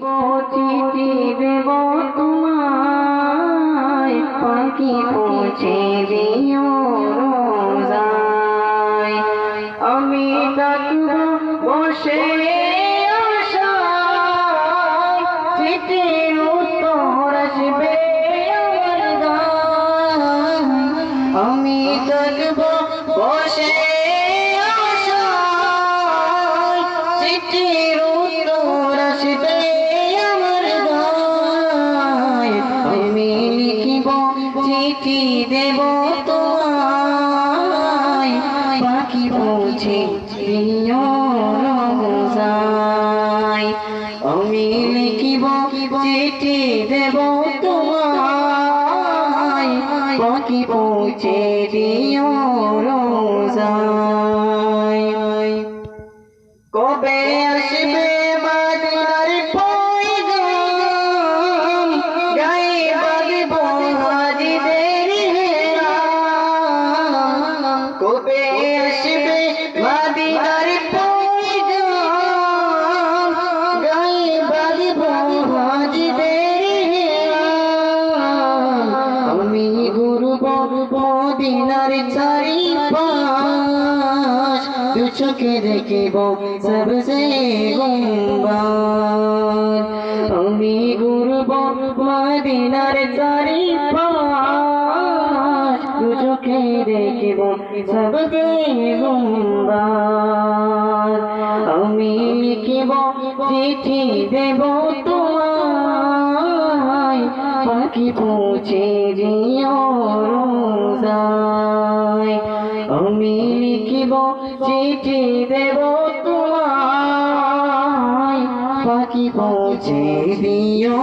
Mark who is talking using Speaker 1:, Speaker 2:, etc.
Speaker 1: চিঠি দেব তোমায়, পাখি পৌঁছে দিও রোজায়। আমি ডাকব বসে আশায়, চিঠির উত্তর আসবে আমার গায়। আমি ডাকব বসে আশায়, চিঠির উত্তর আসবে আমার গায়। আমি লিখিব চিঠি দেব তোমায়, পাখি পৌঁছে দিও রোজায়। আমি লিখিব চিঠি দেব তোমায়, পাখি পৌঁছে দিও রোজায়। কবে আসবে মদিনার পয়গাম, গায়ে বাঁধব হাজিদের হেরাম। কবে আসবে মদিনার পয়গাম, গায়ে বাঁধব হাজিদের হেরাম। আমি ঘুরব মদিনার চারিপাশ, দু চোখে দেখিব সবসে গুম্বার। আমি ঘুরব মদিনার চারিপাশ, দু চোখে দেখিব সবসে গুম্বার। আমি লিখিব চিঠি দেব তোমায়, পাখি পৌঁছে দিও রোজায়। আমি লিখিব চিঠি দেব তোমায়, পাখি পৌঁছে দিও।